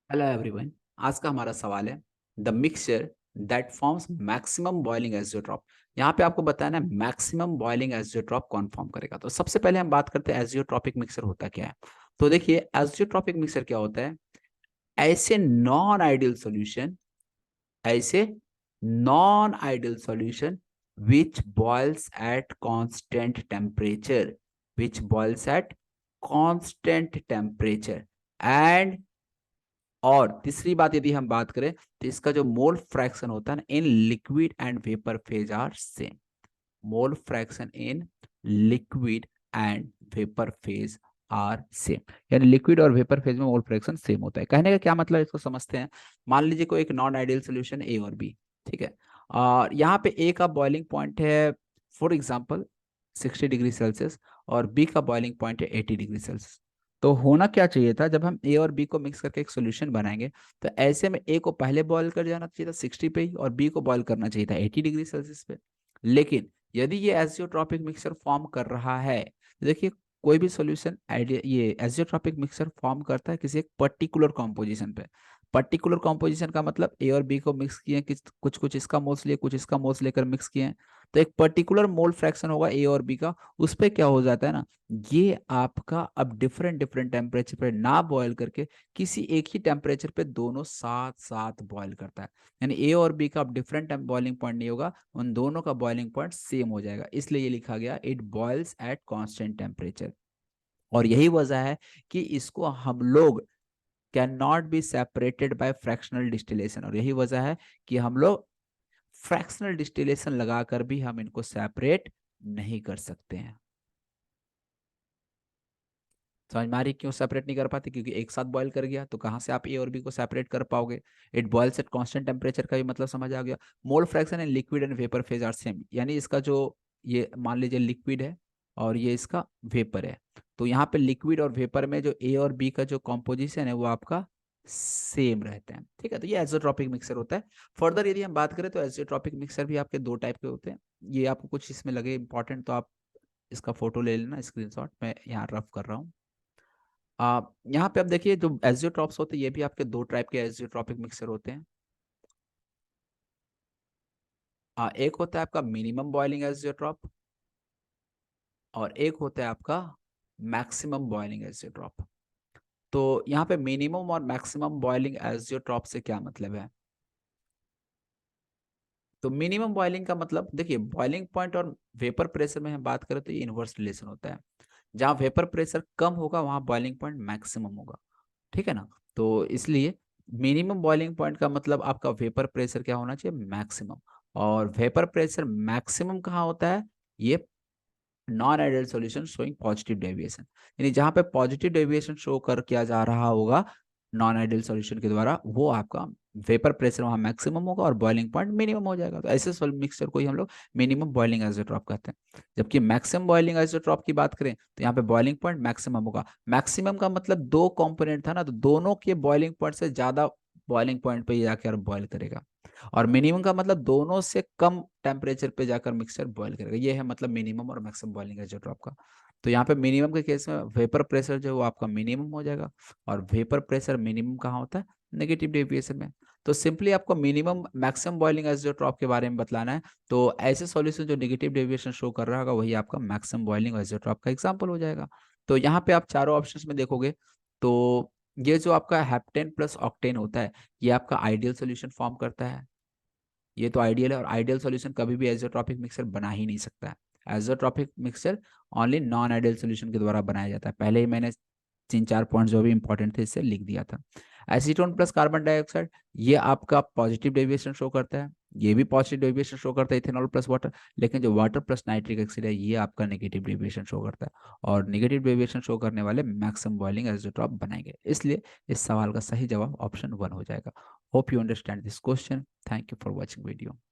Hello everyone. आज का हमारा सवाल है the mixture that forms maximum boiling azeotrope. यहाँ पे आपको बताना है मैक्सिमम बॉइलिंग एजियोट्रॉप कौन फॉर्म करेगा। तो सबसे पहले हम बात करते हैं एजियोट्रॉपिक मिक्सचर होता क्या है। तो देखिए एजियोट्रॉपिक मिक्सचर क्या होता है। ऐसे नॉन आइडियल सॉल्यूशन ऐसे non ideal solution which boils at constant temperature which boils at constant temperature and. और तीसरी बात यदि हम बात करें तो इसका जो मोल फ्रैक्शन होता है ना in liquid and vapour phase are same. Mole fraction in liquid and vapour phase are same, यानी लिक्विड और वेपर फेज में मोल फ्रैक्शन सेम होता है। कहने का क्या मतलब है, इसको समझते हैं। मान लीजिए कोई एक नॉन आइडियल सोल्यूशन ए और बी, ठीक है। और यहाँ पे ए का बॉइलिंग पॉइंट है फॉर एग्जांपल 60 डिग्री सेल्सियस और बी का बॉइलिंग पॉइंट है 80 डिग्री सेल्सियस। तो होना क्या चाहिए था, जब हम ए और बी को मिक्स करके एक सोल्यूशन बनाएंगे तो ऐसे में ए को पहले बॉयल कर जाना चाहिए था 60 पे ही और बी को बॉयल करना चाहिए था 80 डिग्री सेल्सियस पे। लेकिन यदि ये एजियोट्रॉपिक मिक्सचर फॉर्म कर रहा है तो देखिए कोई भी सॉल्यूशन आइडिया ये एजियोट्रॉपिक मिक्सचर फॉर्म करता है किसी एक पर्टिकुलर कॉम्पोजिशन पे। पर्टिकुलर कॉम्पोजिशन का मतलब ए और बी को मिक्स किए, कुछ कुछ इसका मोल्स लिए कुछ इसका मोल्स लेकर मिक्स किए हैं, तो एक पर्टिकुलर मोल फ्रैक्शन होगा ए और बी का। उस पे क्या हो जाता है ना, ये आपका अब डिफरेंट डिफरेंट टेम्परेचर पे ना बॉयल करके किसी एक ही टेम्परेचर पे दोनों साथ साथ बॉयल करता है। यानी ए और बी का अब डिफरेंट बॉइलिंग पॉइंट नहीं होगा, उन दोनों का बॉइलिंग पॉइंट सेम हो जाएगा, इसलिए ये लिखा गया it boils at constant temperature. और यही वजह है कि इसको हम लोग can not be separated by fractional distillation, और यही वजह है कि हम लोग फ्रैक्शनल डिस्टिलेशन लगाकर भी हम इनको सेपरेट नहीं कर सकते हैं। समझ में आ रही क्यों सेपरेट नहीं कर पाते, क्योंकि एक साथ बॉयल कर गया तो कहाँ से आप ए और बी को सेपरेट कर पाओगे। It boils at constant temperature का भी मतलब समझ आ गया। Mole fraction and liquid and vapour phase are same, यानी इसका जो ये मान लीजिए लिक्विड है और ये इसका वेपर है, तो यहाँ पे लिक्विड और वेपर में जो ए और बी का जो कॉम्पोजिशन है वो आपका सेम रहते हैं, ठीक है। तो ये एजोट्रॉपिक मिक्सर होता है। फर्दर यदि हम बात करें तो एजोट्रॉपिक मिक्सर भी आपके दो टाइप के होते हैं। ये आपको कुछ इसमें लगे इंपॉर्टेंट तो आप इसका फोटो ले लेना, स्क्रीनशॉट मैं यहाँ रफ कर रहा हूँ। यहाँ पे आप देखिए जो एजियोट्रॉप्स होते हैं ये भी आपके दो टाइप के एजियोट्रॉपिक मिक्सर होते हैं। एक होता है आपका मिनिमम बॉइलिंग एजियोट्रॉप और एक होता है आपका मैक्सिमम बॉइलिंग एजियोट्रॉप। तो यहाँ पे मिनिमम और मैक्सिमम बॉइलिंग एजियोट्रॉप से क्या मतलब है। तो मिनिमम बॉइलिंग का मतलब देखिए बॉइलिंग पॉइंट और वेपर प्रेशर में हम बात करें तो ये इनवर्स रिलेशन होता है। जहाँ वेपर प्रेशर कम होगा वहाँ बॉइलिंग पॉइंट मैक्सिमम होगा, ठीक है ना। तो इसलिए मिनिमम बॉइलिंग पॉइंट का मतलब आपका वेपर प्रेशर क्या होना चाहिए, मैक्सिमम। और वेपर प्रेशर मैक्सिमम कहाँ होता है, ये non ideal solution showing positive deviation, यानी जहां पे पॉजिटिव डेविएशन शो कर किया जा रहा होगा नॉन आइडियल सॉल्यूशन के द्वारा, वो आपका वेपर प्रेशर वहां मैक्सिमम होगा और बॉइलिंग पॉइंट मिनिमम हो जाएगा। तो ऐसे मिक्सचर को ही हम लोग मिनिमम बॉइलिंग आइसोट्रॉप कहते हैं। जबकि मैक्सिमम बॉइलिंग आइसोट्रॉप की बात करें तो यहाँ पे बॉइलिंग पॉइंट मैक्सिमम होगा। मैक्सिमम का मतलब दो कंपोनेंट था ना, तो दोनों के बॉइलिंग पॉइंट से ज्यादा बॉइलिंग पॉइंट पे जाकर बॉइल करेगा। और मिनिमम का मतलब दोनों से कम टेम्परेचर पे जाकर मिक्सचर बॉईल करेगा। ये है मतलब मिनिमम और मैक्सिमम बॉइलिंग एजियोट्रॉप का। तो यहाँ पे मिनिमम के केस में वेपर प्रेशर जो है वो आपका मिनिमम हो जाएगा। और वेपर प्रेशर मिनिमम कहाँ होता है, नेगेटिव डेविएशन में। तो सिंपली आपको मिनिमम मैक्सिमम बॉइलिंग एजियोट्रॉप के बारे में बतलाना है। तो ऐसे सॉल्यूशन जो नेगेटिव डेविएशन शो कर रहा होगा वही आपका मैक्सिमम बॉइलिंग एजियोट्रॉप का एग्जाम्पल हो जाएगा। तो यहाँ पे आप चारों ऑप्शंस में देखोगे तो ये जो आपका हेप्टेन प्लस ऑक्टेन होता है ये आपका आइडियल सोल्यूशन फॉर्म करता है। ये तो आइडियल है, और आइडियल सॉल्यूशन कभी भी एजोट्रॉपिक मिक्सर बना ही नहीं सकता है। Azeotropic mixer only non ideal solution के द्वारा बनाया जाता है। पहले ही मैंने तीन चार पॉइंट जो भी इंपॉर्टेंट थे इससे लिख दिया था। एसीटोन प्लस कार्बन डाइऑक्साइड ये आपका पॉजिटिव डेविएशन शो करता है, ये भी पॉजिटिव डेविएशन शो करता है इथेनॉल प्लस वाटर। लेकिन जो वाटर प्लस नाइट्रिक एसिड है ये आपका नेगेटिव डेविएशन शो करता है, और नेगेटिव डेविएशन शो करने वाले मैक्सिमम बॉइलिंग एजोट्रॉप बनाएंगे। इसलिए इस सवाल का सही जवाब ऑप्शन 1 हो जाएगा। Hope you understand this question. Thank you for watching video.